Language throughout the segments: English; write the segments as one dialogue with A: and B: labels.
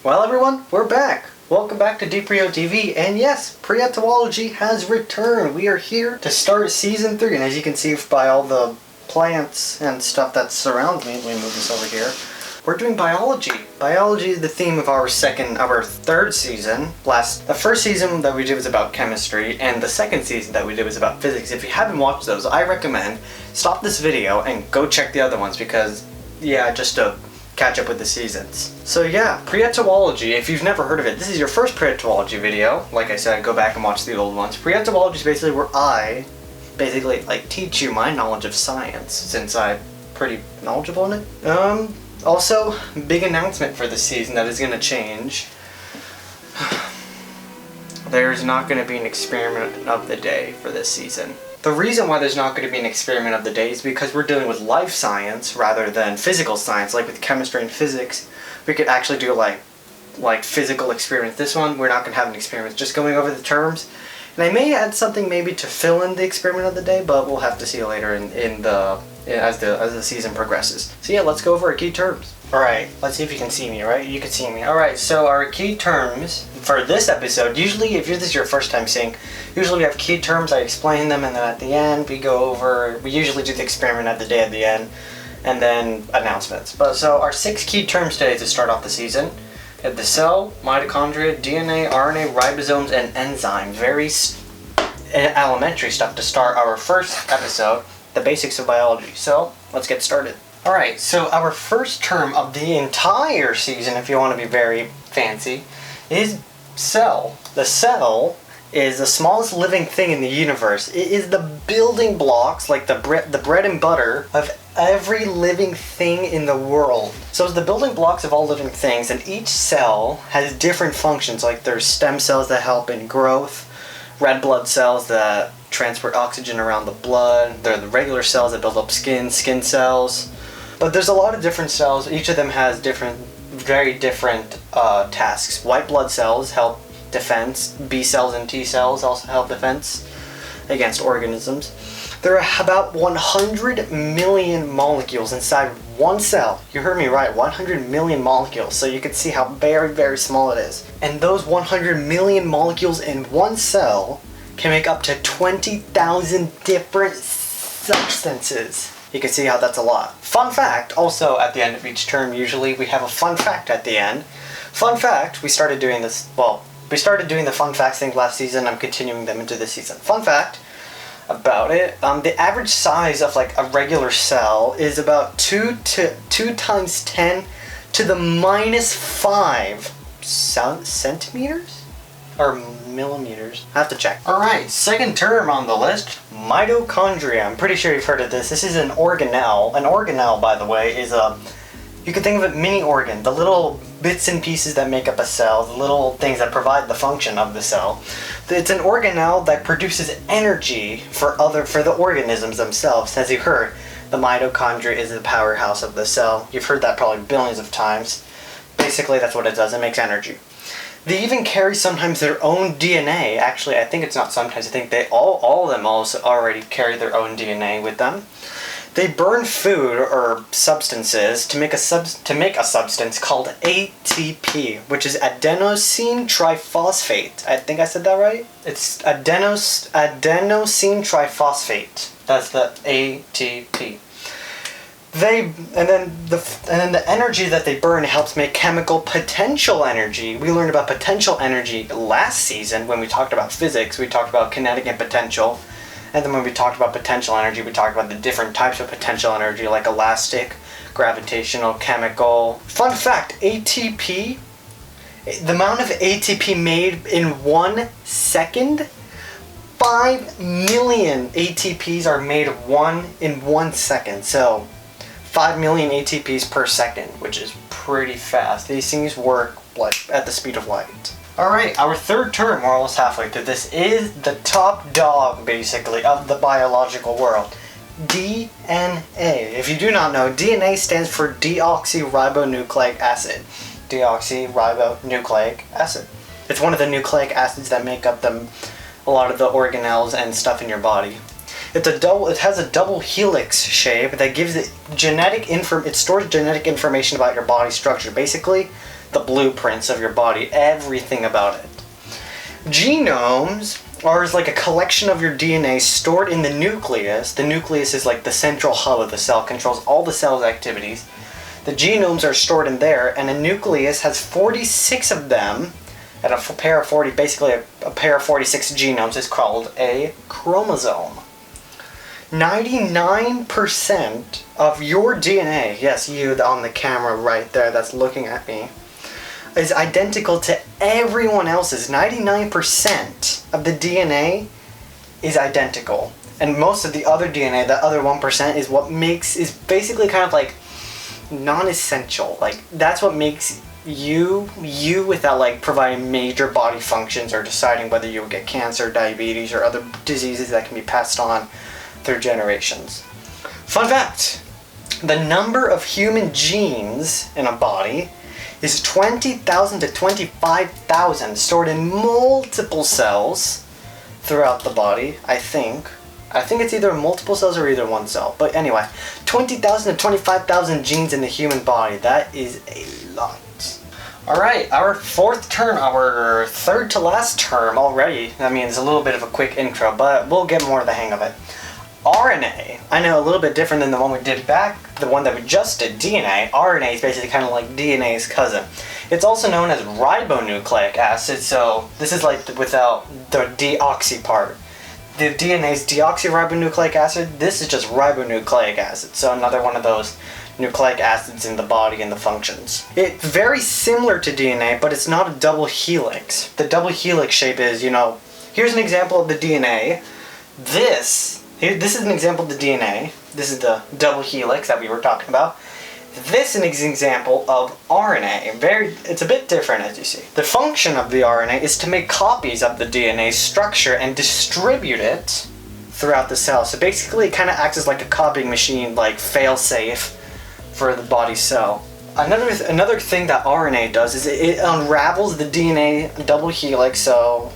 A: Well everyone, we're back. Welcome back to Prieto TV, and yes, Prietology has returned. We are here to start Season 3, and as you can see by all the plants and stuff that surrounds me, let me move this over here, we're doing biology. Biology is the theme of our third season. The first season that we did was about chemistry, and the second season that we did was about physics. If you haven't watched those, I recommend stop this video and go check the other ones because, yeah, just to catch up with the seasons. So yeah, Prietology, if you've never heard of it, this is your first Prietology video. Like I said, go back and watch the old ones. Prietology is basically where I teach you my knowledge of science, since I'm pretty knowledgeable in it. Also, big announcement for this season that is going to change. There's not going to be an experiment of the day for this season. The reason why there's not going to be an experiment of the day is because we're dealing with life science rather than physical science. Like with chemistry and physics, we could actually do like physical experiments. This one, we're not going to have an experiment, just going over the terms. And I may add something maybe to fill in the experiment of the day, but we'll have to see later as the season progresses. So yeah, let's go over our key terms. Alright, let's see if you can see me, right? You can see me. Alright, so our key terms for this episode, usually if this is your first time seeing, usually we have key terms, I explain them, and then at the end we usually do the experiment of the day at the end, and then announcements. So our 6 key terms today to start off the season. We have the cell, mitochondria, DNA, RNA, ribosomes, and enzymes. Very elementary stuff to start our first episode, the basics of biology. So let's get started. Alright, so our first term of the entire season, if you want to be very fancy, is cell. The cell is the smallest living thing in the universe. It is the building blocks, like the bread and butter of every living thing in the world. So it's the building blocks of all living things, and each cell has different functions. Like there's stem cells that help in growth, red blood cells that transport oxygen around the blood, there are the regular cells that build up skin cells. But there's a lot of different cells. Each of them has very different tasks. White blood cells help defense. B cells and T cells also help defense against organisms. There are about 100 million molecules inside one cell. You heard me right, 100 million molecules. So you can see how very, very small it is. And those 100 million molecules in one cell can make up to 20,000 different substances. You can see how that's a lot. Fun fact, also at the end of each term, usually we have a fun fact at the end. Fun fact, we started doing the fun facts thing last season. I'm continuing them into this season. Fun fact about it, the average size of like a regular cell is about 2 times 10 to the minus 5 centimeters? Or millimeters. I have to check. Alright, second term on the list, mitochondria. I'm pretty sure you've heard of this. This is an organelle. An organelle, by the way, is you can think of it mini organ. The little bits and pieces that make up a cell, the little things that provide the function of the cell. It's an organelle that produces energy for the organisms themselves. As you heard, the mitochondria is the powerhouse of the cell. You've heard that probably billions of times. Basically, that's what it does. It makes energy. They even carry sometimes their own DNA. Actually, I think it's not sometimes. I think all of them also already carry their own DNA with them. They burn food or substances to make a substance called ATP, which is adenosine triphosphate. I think I said that right. It's adenosine triphosphate. That's the ATP. And then the energy that they burn helps make chemical potential energy. We learned about potential energy last season when we talked about physics. We talked about kinetic and potential. And then when we talked about potential energy, we talked about the different types of potential energy, like elastic, gravitational, chemical. Fun fact, ATP, the amount of ATP made in 1 second, 5 million ATPs are made in 1 second. So 5 million ATPs per second, which is pretty fast. These things work like at the speed of light. Alright, our third term, we're almost halfway through this, is the top dog, basically, of the biological world. DNA. If you do not know, DNA stands for deoxyribonucleic acid. Deoxyribonucleic acid. It's one of the nucleic acids that make up a lot of the organelles and stuff in your body. It has a double helix shape that gives it it stores genetic information about your body structure. Basically, the blueprints of your body, everything about it. Genomes are like a collection of your DNA stored in the nucleus. The nucleus is like the central hub of the cell, controls all the cell's activities. The genomes are stored in there, and a nucleus has 46 of them, and a pair of 40, basically a pair of 46 genomes is called a chromosome. 99% of your DNA, yes, you on the camera right there that's looking at me, is identical to everyone else's. 99% of the DNA is identical. And most of the other DNA, the other 1%, is what is basically kind of like non-essential. Like, that's what makes you without like providing major body functions or deciding whether you will get cancer, diabetes, or other diseases that can be passed on through generations. Fun fact, the number of human genes in a body is 20,000 to 25,000 stored in multiple cells throughout the body, I think. I think it's either multiple cells or either one cell. But anyway, 20,000 to 25,000 genes in the human body. That is a lot. Alright, our fourth term, our third to last term already. I mean, it's a little bit of a quick intro, but we'll get more of the hang of it. RNA, I know a little bit different than the one we did back, the one that we just did, DNA. RNA is basically kind of like DNA's cousin. It's also known as ribonucleic acid, so this is like without the deoxy part. The DNA's deoxyribonucleic acid, this is just ribonucleic acid, so another one of those nucleic acids in the body and the functions. It's very similar to DNA, but it's not a double helix. The double helix shape is, here's an example of the DNA. This is an example of the DNA. This is the double helix that we were talking about. This is an example of RNA. It's a bit different, as you see. The function of the RNA is to make copies of the DNA structure and distribute it throughout the cell. So basically it kind of acts as like a copying machine, like fail-safe for the body cell. Another thing that RNA does is it unravels the DNA double helix. So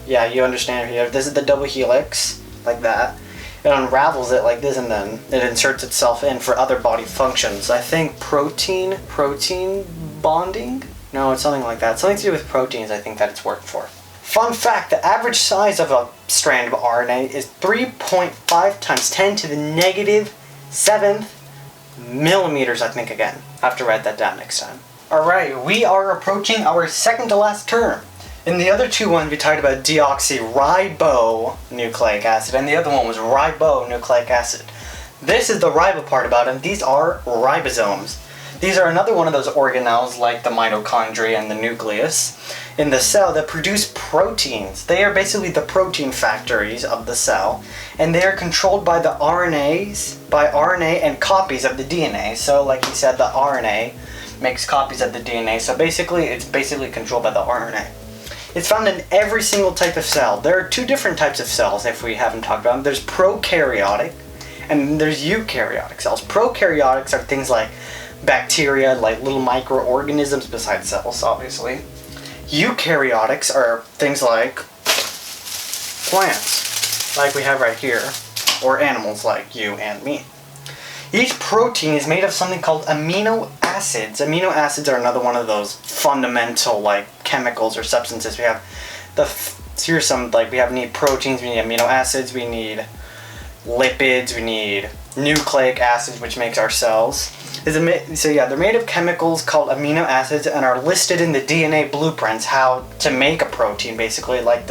A: yeah, you understand here. This is the double helix, like that. It unravels it like this, and then it inserts itself in for other body functions. I think protein bonding? No, it's something like that. Something to do with proteins, I think that it's worked for. Fun fact, the average size of a strand of RNA is 3.5 times 10 to the negative 7th millimeters, I think again. I have to write that down next time. Alright, we are approaching our second to last term. In the other two ones, we talked about deoxyribonucleic acid, and the other one was ribonucleic acid. This is the ribo part about it. These are ribosomes. These are another one of those organelles like the mitochondria and the nucleus in the cell that produce proteins. They are basically the protein factories of the cell, and they are controlled by the RNA and copies of the DNA. So like he said, the RNA makes copies of the DNA, so basically it's controlled by the RNA. It's found in every single type of cell. There are two different types of cells, if we haven't talked about them. There's prokaryotic, and there's eukaryotic cells. Prokaryotics are things like bacteria, like little microorganisms besides cells, obviously. Eukaryotics are things like plants, like we have right here, or animals like you and me. Each protein is made of something called amino acids. Amino acids are another one of those fundamental like chemicals or substances. We have here's some, like we need proteins, we need amino acids, we need lipids, we need nucleic acids, which makes our cells. So yeah, they're made of chemicals called amino acids and are listed in the DNA blueprints, how to make a protein, basically. Like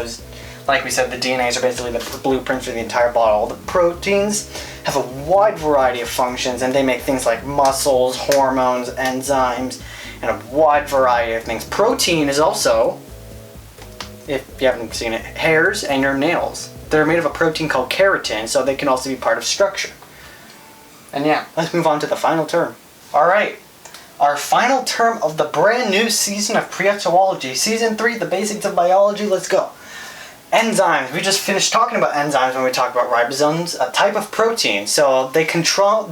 A: we said, the DNAs are basically the blueprints for the entire body. All the proteins have a wide variety of functions, and they make things like muscles, hormones, enzymes, and a wide variety of things. Protein is also, if you haven't seen it, hairs and your nails. They're made of a protein called keratin, so they can also be part of structure. And yeah, let's move on to the final term. Alright, our final term of the brand new season of Prietology. Season 3, the basics of biology, let's go. Enzymes. We just finished talking about enzymes when we talked about ribosomes, a type of protein. So they control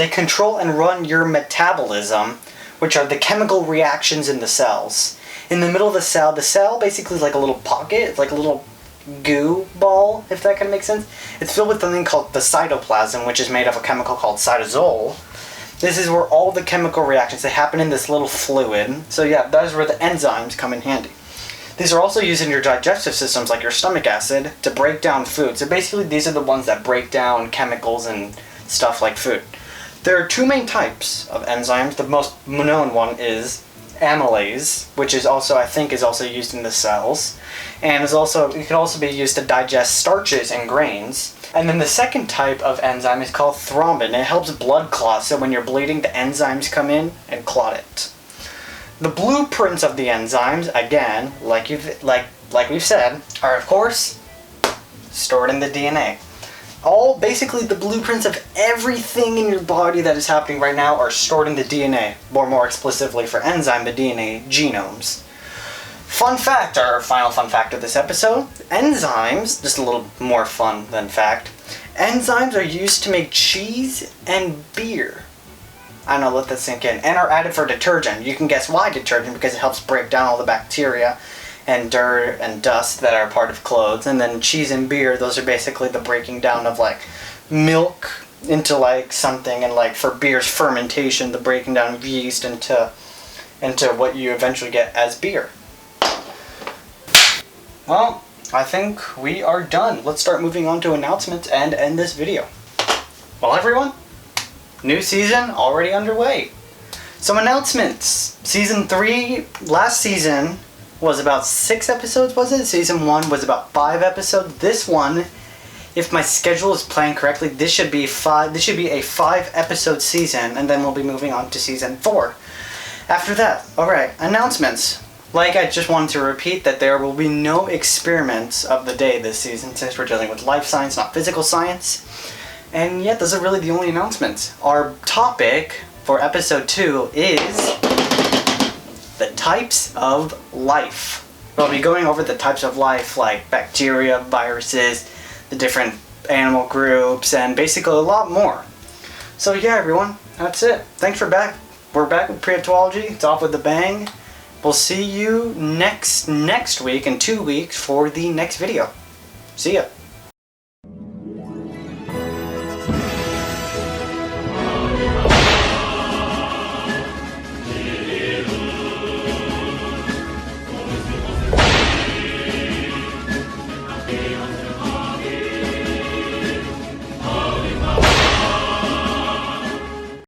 A: and run your metabolism, which are the chemical reactions in the cells. In the middle of the cell basically is like a little pocket. It's like a little goo ball, if that kind of makes sense. It's filled with something called the cytoplasm, which is made of a chemical called cytosol. This is where all the chemical reactions, they happen in this little fluid. So yeah, that is where the enzymes come in handy. These are also used in your digestive systems, like your stomach acid, to break down food. So basically these are the ones that break down chemicals and stuff like food. There are two main types of enzymes. The most known one is amylase, which is also, I think, is also used in the cells. And it can also be used to digest starches and grains. And then the second type of enzyme is called thrombin. It helps blood clot, so when you're bleeding, the enzymes come in and clot it. The blueprints of the enzymes, again, like we've said, are of course stored in the DNA. Basically the blueprints of everything in your body that is happening right now are stored in the DNA, or more explicitly for enzyme, the DNA genomes. Fun fact, our final fun fact of this episode, enzymes, just a little more fun than fact, enzymes are used to make cheese and beer. I know, let that sink in. And are added for detergent. You can guess why detergent, because it helps break down all the bacteria and dirt and dust that are part of clothes. And then cheese and beer, those are basically the breaking down of like milk into like something, and like for beer's fermentation, the breaking down of yeast into what you eventually get as beer. Well, I think we are done. Let's start moving on to announcements and end this video. Well, everyone, new season already underway. Some announcements. Season 3, last season was about 6 episodes, was it? Season 1 was about 5 episodes. This one, if my schedule is planned correctly, this should be a 5 episode season, and then we'll be moving on to season 4. After that, alright, announcements. Like, I just wanted to repeat that there will be no experiments of the day this season, since we're dealing with life science, not physical science. And yet, those are really the only announcements. Our topic for episode 2 is the types of life. We'll be going over the types of life, like bacteria, viruses, the different animal groups, and basically a lot more. So yeah, everyone, that's it. Thanks for back. We're back with Prietology. It's off with a bang. We'll see you next week in 2 weeks for the next video. See ya.